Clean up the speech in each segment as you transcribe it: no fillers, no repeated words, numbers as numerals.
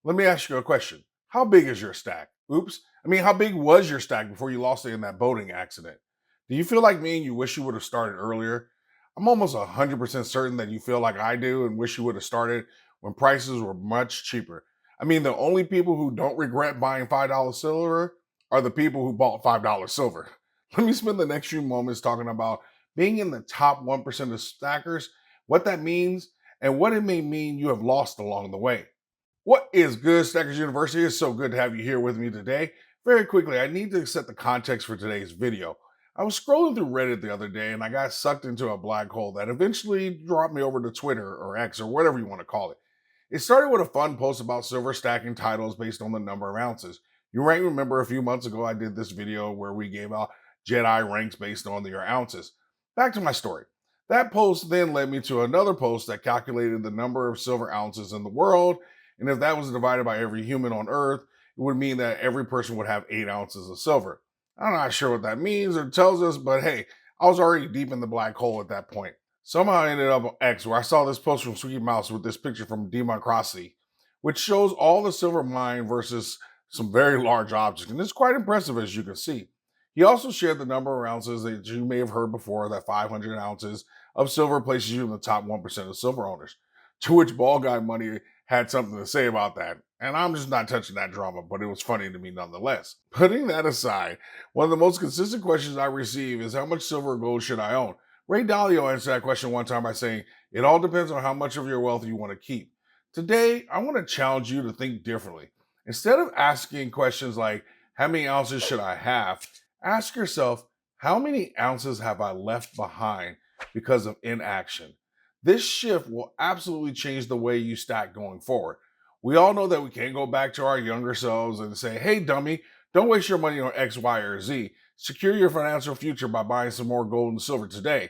Let me ask you a question. How big is your stack? Oops. How big was your stack before you lost it in that boating accident? Do you feel like me and you wish you would have started earlier? I'm almost 100% certain that you feel like I do and wish you would have started when prices were much cheaper. The only people who don't regret buying $5 silver are the people who bought $5 silver. Let me spend the next few moments talking about being in the top 1% of stackers, what that means, and what it may mean you have lost along the way. What is good, Stackers University? It's so good to have you here with me today. Very quickly, I need to set the context for today's video. I was scrolling through Reddit the other day and I got sucked into a black hole that eventually dropped me over to Twitter or X or whatever you want to call it. It started with a fun post about silver stacking titles based on the number of ounces. You might remember a few months ago I did this video where we gave out Jedi ranks based on their ounces. Back to my story. That post then led me to another post that calculated the number of silver ounces in the world, and if that was divided by every human on Earth, it would mean that every person would have 8 ounces of silver. I'm not sure what that means or tells us, but hey, I was already deep in the black hole at that point. Somehow I ended up on X where I saw this post from Sweet Mouse with this picture from Democracy, which shows all the silver mined versus some very large objects. And it's quite impressive as you can see. He also shared the number of ounces that you may have heard before, that 500 ounces of silver places you in the top 1% of silver owners. To which Ball Guy Money had something to say about that. And I'm just not touching that drama, but it was funny to me nonetheless. Putting that aside, one of the most consistent questions I receive is how much silver or gold should I own? Ray Dalio answered that question one time by saying, it all depends on how much of your wealth you want to keep. Today, I want to challenge you to think differently. Instead of asking questions like, how many ounces should I have? Ask yourself, how many ounces have I left behind because of inaction? This shift will absolutely change the way you stack going forward. We all know that we can't go back to our younger selves and say, hey, dummy, don't waste your money on X, Y, or Z. Secure your financial future by buying some more gold and silver today.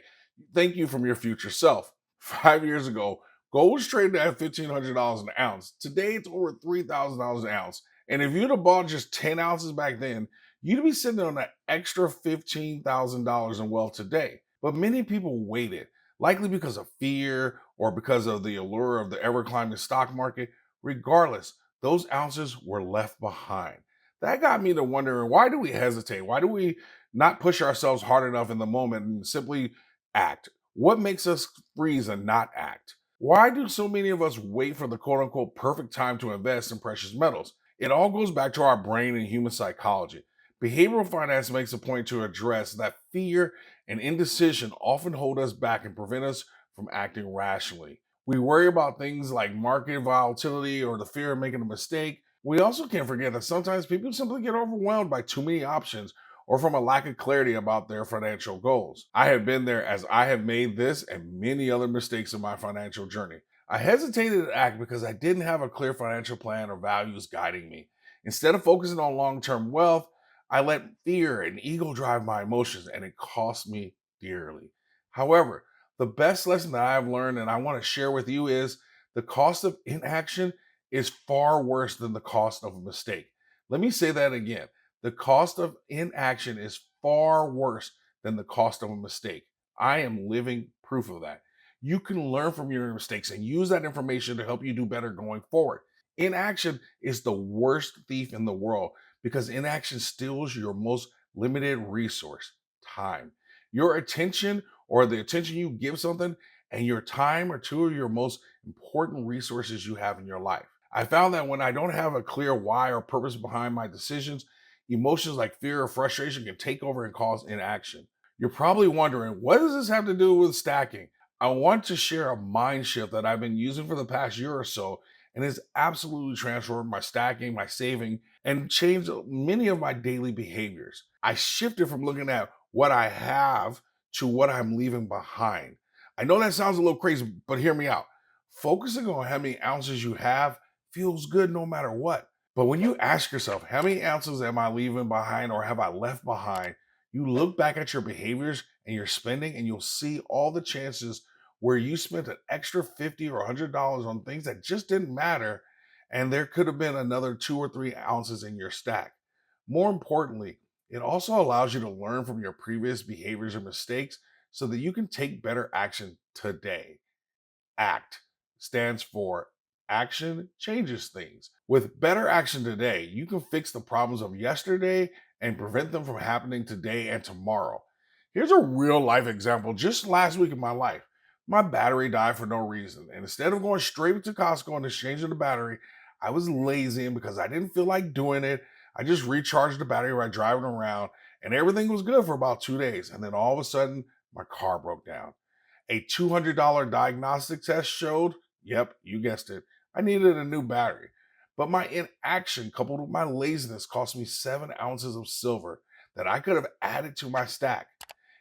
Thank you from your future self. 5 years ago, gold was traded at $1,500 an ounce. Today, it's over $3,000 an ounce. And if you'd have bought just 10 ounces back then, you'd be sitting on an extra $15,000 in wealth today. But many people waited, likely because of fear or because of the allure of the ever climbing stock market. Regardless, those ounces were left behind. That got me to wondering, why do we hesitate? Why do we not push ourselves hard enough in the moment and simply act? What makes us freeze and not act? Why do so many of us wait for the quote unquote perfect time to invest in precious metals? It all goes back to our brain and human psychology. Behavioral finance makes a point to address that fear and indecision often hold us back and prevent us from acting rationally. We worry about things like market volatility or the fear of making a mistake. We also can't forget that sometimes people simply get overwhelmed by too many options or from a lack of clarity about their financial goals. I have been there as I have made this and many other mistakes in my financial journey. I hesitated to act because I didn't have a clear financial plan or values guiding me. Instead of focusing on long term wealth, I let fear and ego drive my emotions, and it cost me dearly. However, the best lesson that I've learned and I want to share with you is the cost of inaction is far worse than the cost of a mistake. Let me say that again. The cost of inaction is far worse than the cost of a mistake. I am living proof of that. You can learn from your mistakes and use that information to help you do better going forward. Inaction is the worst thief in the world because inaction steals your most limited resource, time. Your attention or the attention you give something and your time are two of your most important resources you have in your life. I found that when I don't have a clear why or purpose behind my decisions, emotions like fear or frustration can take over and cause inaction. You're probably wondering, what does this have to do with stacking? I want to share a mind shift that I've been using for the past year or so, and it's absolutely transformed my stacking, my saving, and changed many of my daily behaviors. I shifted from looking at what I have to what I'm leaving behind. I know that sounds a little crazy, but hear me out. Focusing on how many ounces you have feels good no matter what. But when you ask yourself, how many ounces am I leaving behind or have I left behind? You look back at your behaviors and your spending, and you'll see all the chances where you spent an extra 50 or $100 on things that just didn't matter. And there could have been another 2 or 3 ounces in your stack. More importantly, it also allows you to learn from your previous behaviors and mistakes so that you can take better action today. ACT stands for Action changes things. With better action today, you can fix the problems of yesterday and prevent them from happening today and tomorrow. Here's a real life example. Just last week in my life, my battery died for no reason. And instead of going straight to Costco and exchanging the battery, I was lazy, and because I didn't feel like doing it, I just recharged the battery by driving around, and everything was good for about 2 days. And then all of a sudden, my car broke down. A $200 diagnostic test showed, yep, you guessed it, I needed a new battery. But my inaction coupled with my laziness cost me 7 ounces of silver that I could have added to my stack.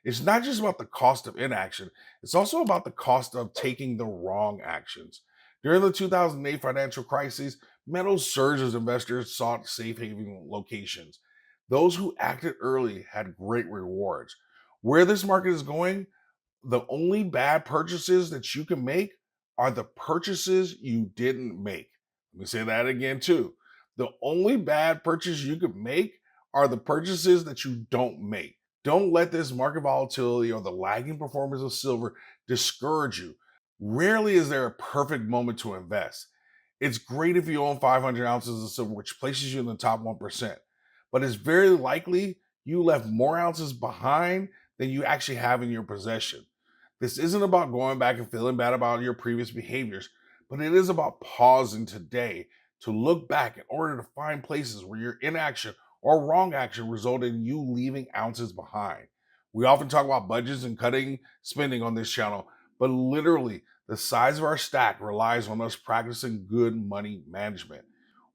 It's not just about the cost of inaction, it's also about the cost of taking the wrong actions. During the 2008 financial crisis, metals surged as investors sought safe haven locations. Those who acted early had great rewards. Where this market is going, the only bad purchases that you can make are the purchases you didn't make. Let me say that again, too. The only bad purchase you could make are the purchases that you don't make. Don't let this market volatility or the lagging performance of silver discourage you. Rarely is there a perfect moment to invest. It's great if you own 500 ounces of silver, which places you in the top 1%, but it's very likely you left more ounces behind than you actually have in your possession. This isn't about going back and feeling bad about your previous behaviors, but it is about pausing today to look back in order to find places where your inaction or wrong action resulted in you leaving ounces behind. We often talk about budgets and cutting spending on this channel, but literally, the size of our stack relies on us practicing good money management.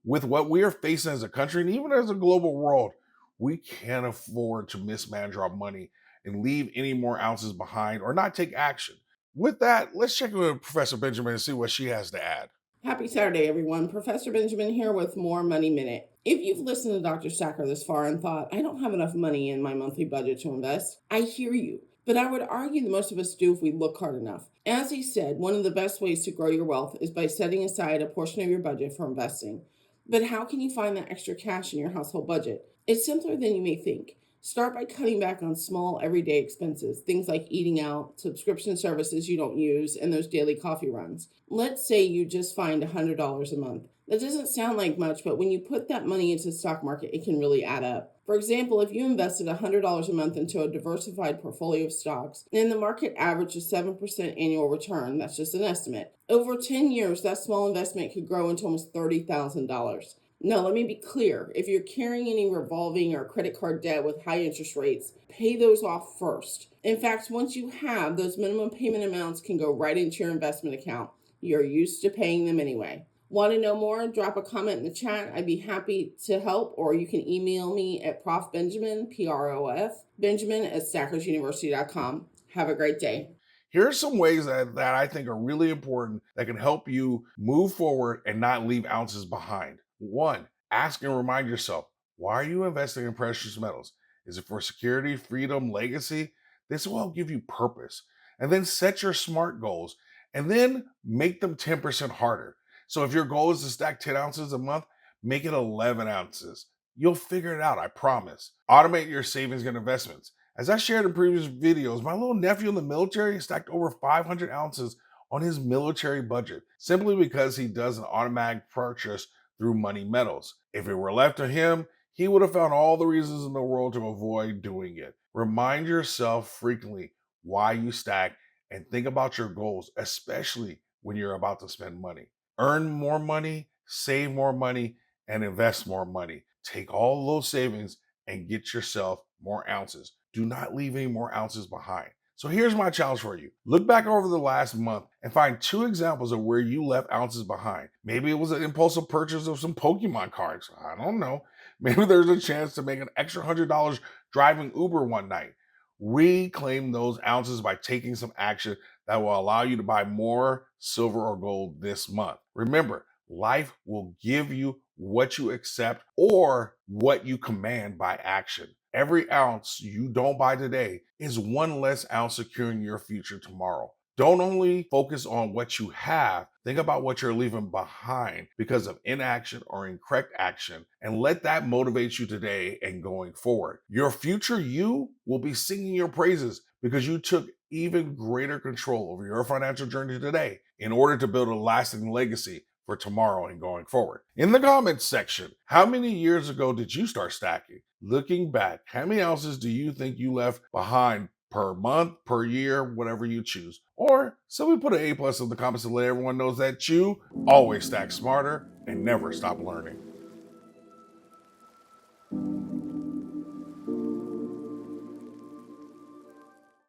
With what we are facing as a country and even as a global world, we can't afford to mismanage our money and leave any more ounces behind or not take action. With that, let's check in with Professor Benjamin and see what she has to add. Happy Saturday, everyone. Professor Benjamin here with More Money Minute. If you've listened to Dr. Stacker this far and thought, I don't have enough money in my monthly budget to invest, I hear you. But I would argue that most of us do if we look hard enough. As he said, one of the best ways to grow your wealth is by setting aside a portion of your budget for investing. But how can you find that extra cash in your household budget? It's simpler than you may think. Start by cutting back on small everyday expenses, things like eating out, subscription services you don't use, and those daily coffee runs. Let's say you just find $100 a month. That doesn't sound like much, but when you put that money into the stock market, it can really add up. For example, if you invested $100 a month into a diversified portfolio of stocks and the market averages 7% annual return, that's just an estimate. Over 10 years, that small investment could grow into almost $30,000. Now, let me be clear. If you're carrying any revolving or credit card debt with high interest rates, pay those off first. In fact, once you have, those minimum payment amounts can go right into your investment account. You're used to paying them anyway. Want to know more? Drop a comment in the chat. I'd be happy to help, or you can email me at profbenjamin, P-R-O-F, Benjamin at stackersuniversity.com. Have a great day. Here are some ways that I think are really important that can help you move forward and not leave ounces behind. One, ask and remind yourself, why are you investing in precious metals? Is it for security, freedom, legacy? This will help give you purpose. And then set your SMART goals and then make them 10% harder. So if your goal is to stack 10 ounces a month, make it 11 ounces. You'll figure it out, I promise. Automate your savings and investments. As I shared in previous videos, my little nephew in the military stacked over 500 ounces on his military budget simply because he does an automatic purchase through money metals. If it were left to him, he would have found all the reasons in the world to avoid doing it. Remind yourself frequently why you stack and think about your goals, especially when you're about to spend money. Earn more money, save more money, and invest more money. Take all those savings and get yourself more ounces. Do not leave any more ounces behind. So here's my challenge for you. Look back over the last month and find 2 examples of where you left ounces behind. Maybe it was an impulsive purchase of some Pokemon cards. I don't know. Maybe there's a chance to make an extra $100 driving Uber one night. Reclaim those ounces by taking some action that will allow you to buy more silver or gold this month. Remember, life will give you what you accept or what you command by action. Every ounce you don't buy today is one less ounce securing your future tomorrow. Don't only focus on what you have, think about what you're leaving behind because of inaction or incorrect action, and let that motivate you today and going forward. Your future you will be singing your praises because you took even greater control over your financial journey today in order to build a lasting legacy for tomorrow and going forward. In the comments section, how many years ago did you start stacking? Looking back, how many ounces do you think you left behind per month, per year, whatever you choose? Or simply put an A+ in the comments to let everyone know that you always stack smarter and never stop learning.